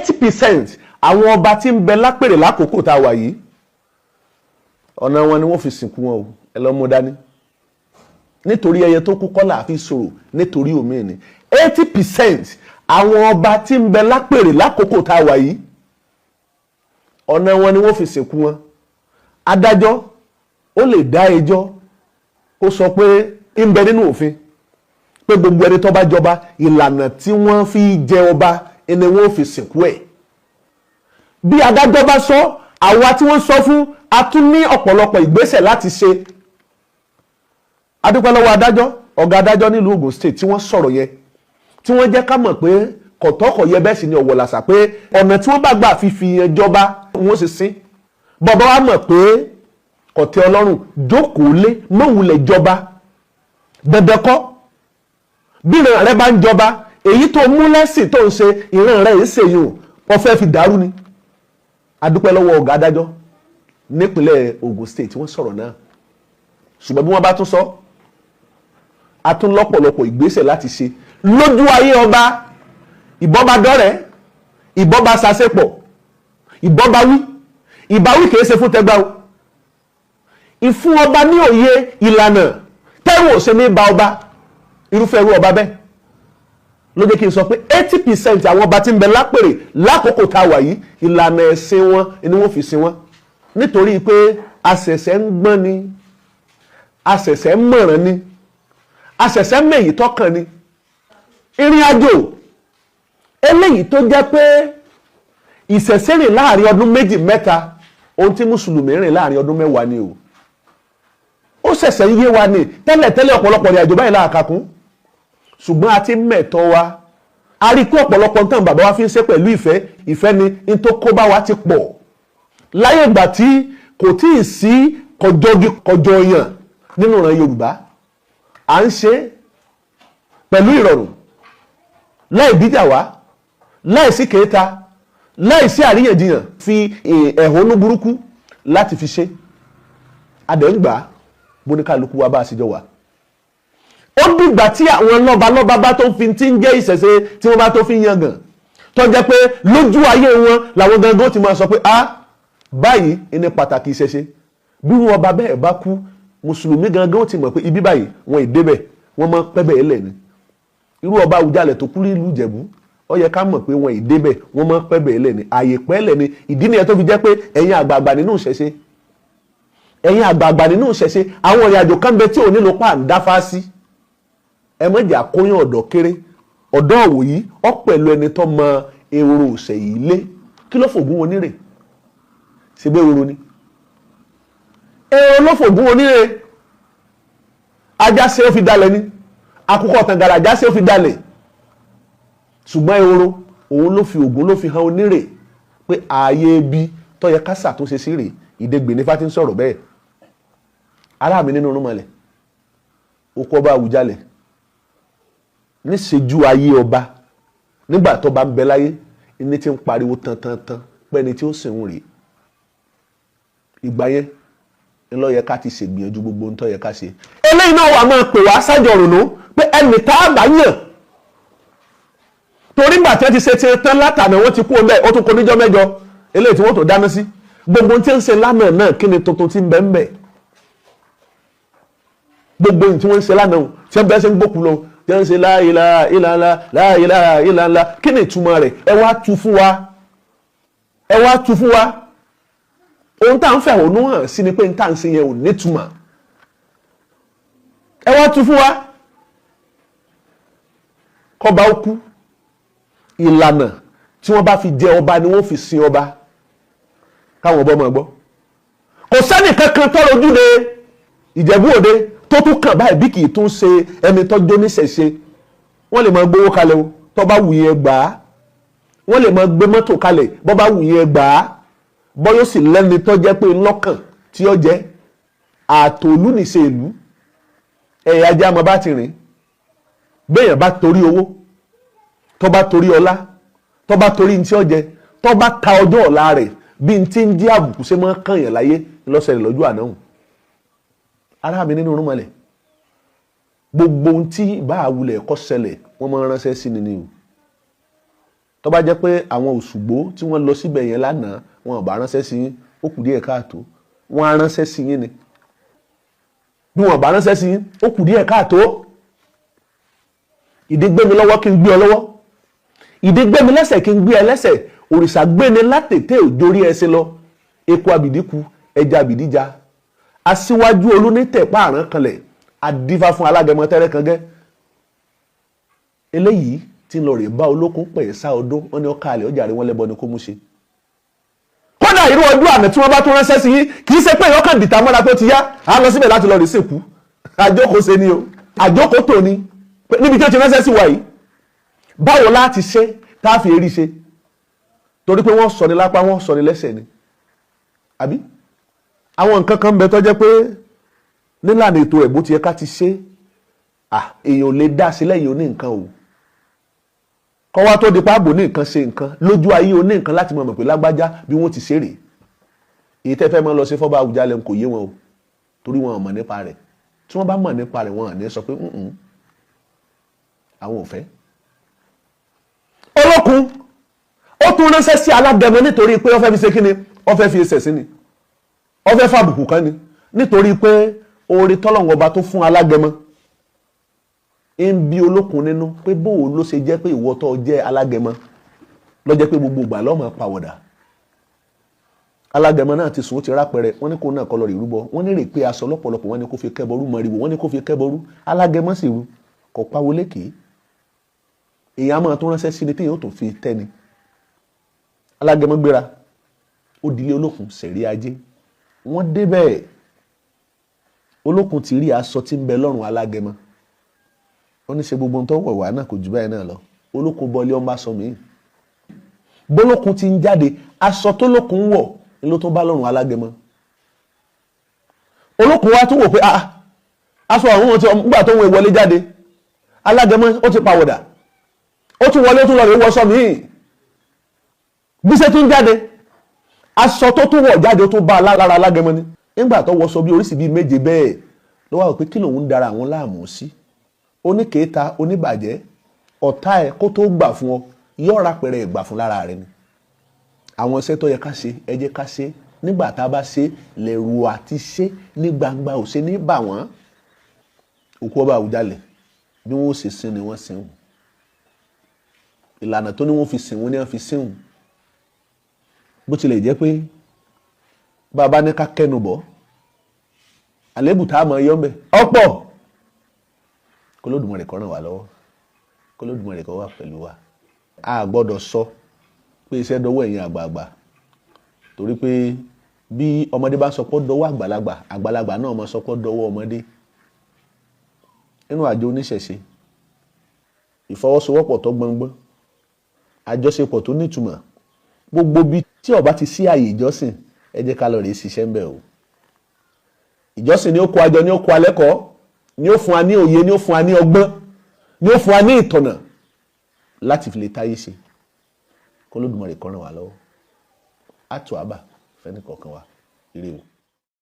80% àwọn ọba tí ń bẹ lápèrè lákòókò tá a wà yìí ọ̀nà wọn ni wọ́n fi sìnkú wọn o, ẹ lọ mú dání. Nítorí ẹyẹ tó kú kọ́là àfi sọ̀rọ̀ nítorí omi ni. 80% àwọn ọba tí ń bẹ lápèrè lákòókò tá a wà yìí ọ̀nà wọn ni wọ́n fi sìnkú wọn. Adájọ́ ó lè dá ẹjọ́ kó sọ pé ń bẹ nínú òfin pé gbogbo ẹni tó bá jọba ìlànà tí wọ́n fi jẹ ọba ni wọ́n fi sìnkú ẹ̀. Bí adájọ́ bá sọ, àwa tí wọ́n sọ fún a tún ní ọ̀pọ̀lọpọ̀ ìgbésẹ̀ láti ṣe. A dúpẹ́ lọ́wọ́ adájọ́, ọ̀gá adájọ́ nílùú Ògùn State tí wọ́n sọ̀rọ̀ yẹn, tí wọ́n jẹ́ ká mọ̀ pé kọ̀tọ́kọ̀ yẹ bẹ́ẹ̀ sì ni ọ̀wọ̀ làṣà pé ọ̀nà tí wọ́n bá gbà fífi yẹn jọba wọ́n sì sín. Bàbá wa mọ̀ pé kọ̀tẹ́ Ọlọ́run jókòó lé mọ̀wulẹ̀ jọba dandan kọ́. Bí ìran rẹ bá ń jọba, èyí tó mú lẹ́sìn tó ń ṣe ìran rẹ yìí ṣèyí o, wọ́n fẹ́ fi dàrú ni. A dúpẹ́ lọ́wọ́ ọ̀gá adájọ́ nípínlẹ̀ Ògùn State tí wọ́n sọ̀rọ̀ náà. Ṣùgbọ́n bí wọ́n bá tún sọ, a tún lọ́pọ̀lọpọ̀ ìgbésẹ̀ láti ṣe lójú ayé ọba. Ìbọn bá dọ́rẹ̀, ìbọn bá ṣàṣepọ̀, ìbọn bá wí, ìbáwí kìí ṣe fún tẹgbà o. Ìfún ọba ní òye ìlànà tẹ́rù òṣè ní ba ọba, irúfẹ́ irú ọba bẹ́ẹ̀ ló jẹ́ kí n sọ pé 80% àwọn ọba tí ń bẹ lápèrè lákòókò tá a wà yìí ìlànà ẹ̀sìn wọn ni wọ́n fi sin wọn. Nítorí pé àṣẹ̀ṣẹ̀ ń gbọ́n ni, àṣẹ̀ṣẹ̀ ń mọ̀ràn ni, àṣẹ̀ṣẹ̀ ń mèyí tọ́kàn ni. Ìrìn àjò eléyìí tó jẹ́ pé ìṣẹ̀ṣẹ̀ rìn láàrin ọdún méjì mẹ́ta, ohun tí mùsùlùmí rìn láàrin ọdún mẹ́wàá ni o. Ó ṣẹ̀ṣẹ̀ ń yé wa ni tẹ́lẹ̀tẹ́lẹ̀ ọ̀pọ̀lọpọ̀ ìrìn àjò báyìí láàkàkún. Ṣùgbọ́n a ti mẹ̀tọ́ wa, a rí pé ọ̀pọ̀lọpọ̀ nǹkan bàbá wa fi ń ṣe pẹ̀lú ìfẹ́ ni n tó kó bá wa ti pọ̀. Láyé ìgbà tí kò tí ì sí kọjọ yàn nínú ìran Yorùbá, à ń ṣe pẹ̀lú ìrọ̀rùn, láì bíjà wá, láì sí kèéta, láì sí àríyànjiyàn, fi ẹ̀hónú burúkú láti fi ṣe. Adẹ̀ǹgbà bóníkàlùkù wa bá a ṣèjọ wà. Ó dìgbà tí àwọn lọ́balọ́ba bá tó fi ti ń jẹ́ ìṣẹ̀ṣe tí wọ́n bá tó fi yangàn, tó jẹ́ pé lójú ayé wọn làwọn gangan ti máa sọ pé báyìí ní pàtàkì ìṣẹ̀ṣe. Bí wọn ọba bẹ́ẹ̀ bá kú, mùsùlùmí gangan ti mọ̀ pé ibi báyìí wọn ìdébẹ̀, wọ́n máa pẹ́ bẹ́ẹ̀ lẹ̀ ni. Irú ọba Awujale tó kú nílùú Ìjẹ̀bú, ó yẹ ká mọ̀ pé wọn ìdébẹ̀, wọ́n máa pẹ́ bẹ́ẹ̀ lẹ̀ ni, ààyè pẹ́ lẹ̀ ni. Ìdí nìyẹn tó fi jẹ́ pé ẹ̀yin àgbààgbà nínú ìṣẹ̀ṣe, àwọn ìrìn àjò kan bẹ tí ò nílò pàǹdáfá sí. Ẹ má jẹ́ àkóyán ọ̀dọ́ kéré, ọ̀dọ́ òwò yìí ọ pẹ̀lú ẹni tó mọ ehoro òṣè yìí lé. Kí ló fògùn wọn nírè? Ṣé bẹ́ẹ̀ ehoro ni? Ehoro ló fògùn wọn nírè. Ajá ṣe ó fi dalẹ̀ ni, àkùkọ ọ̀tàngàrà ajá ṣe ó fi dalẹ̀. Ṣùgbọ́n ehoro òun ló fi ògùn ló fi hàn onírè pé ààyè ibi tó yẹ ká ṣàtúnṣe sí rè. Ìdẹ́gbẹ̀ ní fati ń sọ̀rọ̀ bẹ́ẹ̀. Ará mi nínú orúnmọlẹ̀, okú ọba Awujale níṣẹ́jú ayé ọba nígbà tó bá ń bẹ láyé ní tí ń pariwo tantantan pẹ́ni tí ó sì ń rè. Ìgbà yẹn ńlọ yẹ ká ti ṣègbìyànjú gbogbo ń tó yẹ ká ṣe. Eléyìí náà wà máa pè wá sájọ rònú pé ẹnì tá a bá yàn, torí gbà tí wọ́n ti ṣe ti tán látàná wọ́n ti kú ọbẹ̀ ó tún kọ níjọ́ mẹ́jọ eléyìí tí wọ́n tó dáná sí. Gbogbo tí ń ṣe lánàá náà kí ni tuntun ti ń bẹ ń bẹ? Gbogbo tí wọ́n ń ṣe lánàá tí wọ́n bẹ́ẹ̀ ṣe ń gbókù lọ, tí wọ́n ń ṣe la ilaha illallah, la ilaha illallah, kí ni ìtumọ̀ rẹ̀? Ẹ wá tú fún wa, ẹ wá tú fún wa. Ohun tá à ń fẹ̀hónú hàn sí ni pé n tá à ń ṣe yẹn ò nítumọ̀. Ẹ wá tú fún wa. Kọ́ba ó kú, ìlànà tí wọ́n bá fi jẹ ọba ni wọ́n fi sin ọba. Káwọn ọba máa gbọ́. Kò sẹ́nì kankan tọ́rọ ojúde Ìjẹ̀bú Òde tó tún kàn báyìí bí kì í tún ṣe ẹni tọ́jú oníṣẹ̀ṣe. Wọ́n lè máa gbówó kalẹ̀ o tó bá wù yẹn gbà á. Wọ́n lè máa gbé mọ́tò kalẹ̀ bó bá wù yẹn gbà á. Bọ́yọ̀ sì lẹ́ni tó jẹ́ pé lọ́kàn tí ó jẹ́ àtòlú nìṣe ìlú. Ẹ̀yà ajá máa bá ti rìn. Béèyàn bá torí owó, tó bá torí ọlá, tó bá torí ní tí ó jẹ, tó bá ka ọjọ́ ọ̀la rẹ̀ bí n tí ń jí àbùkù ṣe máa kàn yàn láyé lọ́sẹ̀ rẹ̀ lọ́jọ́ àná. Ará mi nínú orúnmọlẹ̀, gbogbo ohun tí bá àwulẹ̀ ẹ̀kọ́ ṣẹlẹ̀ wọ́n máa ránṣẹ́ sí ni o. tó bá jẹ́ pé àwọn Òṣùgbó tí wọ́n lọ síbẹ̀ yẹn lánàá wọn ò bá ránṣẹ́ sí yín ó kù díẹ̀ káàtó, wọ́n á ránṣẹ́ sí yín ni. bí wọn ò bá ránṣẹ́ sí yín ó kù díẹ̀ káàtó. ìdí gbé mi lọ́wọ́ kí n gbé ọ lọ́wọ́, ìdí gbé mi lẹ́sẹ̀ kí n gbé ẹ lẹ́sẹ̀, òrìṣà gbé ni látètè òjórí ẹṣin lọ, eku abìdíku ẹja abìdíja, aṣíwájú olónítẹ̀pá àrán kanlẹ̀, adífá fún alágẹmọ tẹ́rẹ́ kan gẹ́. eléyìí tí ń lọ rè bá olókun pẹ̀ sá ọdún wọn ni ọkà àlẹ́ ọjà rẹ wọn lẹ́bọ ni kó mú ṣe. kódà irú ọdún àmì tí wọ́n bá tún ránṣẹ́ sí yín kì í ṣe pé ìyọkàn dìtà mọ́ra tó ti yá á lọ síbẹ̀ láti lọ rè sèkú, àjókòó ṣe ni o, àjókòó tò ní níbi tí ó ti ránṣẹ́ sí wa yìí. báwo láti ṣe tá a fi èrí ṣe, torí pé wọ́n sọ ní lápá wọ́n sọ ní lẹ́sẹ̀ ni, àbí àwọn nǹkan kan bẹ tó jẹ́ pé nílànà ètò ẹ̀ bó ti yẹ ká ti ṣe èèyàn ò lè dá sí lẹ́yìn oní nǹkan o. kọ́ wá tó di páàbò ní nǹkan ṣe nǹkan lójú ayé oní nǹkan láti mọ̀ pé lágbájá bí wọ́n ti ṣe rèé. èyí tẹ́ fẹ́ máa lọ sí fọ́ba Awùjalẹ̀ kò yé wọn o, torí wọn ò mọ̀ nípa rẹ̀. tí wọ́n bá mọ̀ nípa rẹ̀ wọn à ní sọ pé àwọn ò fẹ́. olókun ó tún ránṣẹ́ sí alágẹmọ nítorí pé ó fẹ́ fi ṣe kíni, ó fẹ́ fi ẹsẹ̀ sí ni, ó fẹ́ fàbùkù kan ni, nítorí pé oore tọ́lọ́run ọba tó fún alágẹmọ ń bí olókun nínú pé bóò ló ṣe jẹ́ pé ìwọ tó jẹ́ alágẹmọ ló jẹ́ pé gbogbo ìgbà ló máa pàwọ̀dà. alágẹmọ náà ti sùn ó ti rápẹrẹ, wọ́n ní kó náà kọ́ lọ rí rúbọ, wọ́n ní rè pé aṣọ lọ́pọ̀lọpọ̀, wọ́n ní kó fi kẹ́bọrú mọ́rìwò, wọ́n ní kó fi kẹ́bọrú, alágẹmọ sì rú kò pawó lékè. èèyàn máa tún ránṣẹ́ sí ni téèyàn ó tún fi tẹ́ni. alágẹmọ gbéra ó dilé olókun sẹ̀rí ajé, wọ́n débẹ̀ olókun ti rí aṣọ tí ń bẹ lọ́rùn alágẹmọ, wọ́n ní ṣe gbogbo ohun tó wọ̀ wá náà kò jù báyìí náà lọ. olókun bọ́lé ọmọ aṣọ mi bólókun ti ń jáde aṣọ tó lókun ń wọ̀ ni ló tó bá lọ́rùn alágẹmọ. olókun wá tún wò pé aṣọ àwọn ohun tí nígbà tó ń wọlé jáde alágẹmọ ó ti pàwọ̀dà, ó tún wọlé ó tún lọ rè wọṣọ mi bí ṣe tún jáde aṣọ tó tún wọ̀ jáde ó tún bá lára alágẹmọ ni. nígbà tó wọṣọ bí oríṣi bíi méje bẹ́ẹ̀ ló wá wò pé kí lòun ń dara àwọn láàmú sí. oníkèéta oníbàjẹ́ ọ̀tá ẹ̀ kó tó gbà fún ọ yọ̀ọ̀ra pẹ̀rẹ̀ ìgbà fún lára rẹ ni. àwọn iṣẹ́ tó yẹ ká ṣe ẹ jẹ́ ká ṣe, nígbà tá a bá ṣe lẹ̀rù àti ṣe ní gbangba ò ṣe ní bà wọ́n. òkú ọba Awùjalẹ̀ bí wọ́n ó ṣe sin ni wọ́n sin wù, ìlànà tó ní wọ́n fi sìn wọ́n ní wọ́n fi sìn wù. bó tilẹ̀ jẹ́ pé bàbá ní ká kẹ́nu bọ̀ àlébù tá a mọ̀ yọ́ mbẹ́ ọ̀pọ̀. k'Olódùmarè kó ràn wá lọ́wọ́, k'Olódùmarè kó wà pẹ̀lú wa. a gbọ́dọ̀ sọ pé iṣẹ́ dọwọ́ ẹ̀yin àgbààgbà, torí pé bí ọmọdé bá sọ pé dọwọ́ àgbàlagbà, àgbàlagbà náà máa sọ pé dọwọ́ ọmọdé. nínú àjọ oníṣẹ̀ṣe ìfọwọ́sowọ́pọ̀ tó gbọngbọ́n, àjọṣepọ̀ tó nítumọ̀, gbogbo bí tí ó bá ti sí àyè ìjọsìn ẹ jẹ́ ká lọ rèé ṣiṣẹ́ ńbẹ̀ o. ìjọsìn ni ó kó àjọ, ni ó kó alẹ́kọ̀ọ́, ni ó fún wa ní òye, ni ó fún wa ní ọgbọ́n, ni ó fún wa ní ìtọ̀nà láti fi lè táyé ṣe. k'Olódùmarè kó ràn wá lọ́wọ́. àtò àbà fẹ́ni kọ̀ọ̀kan wa ire o.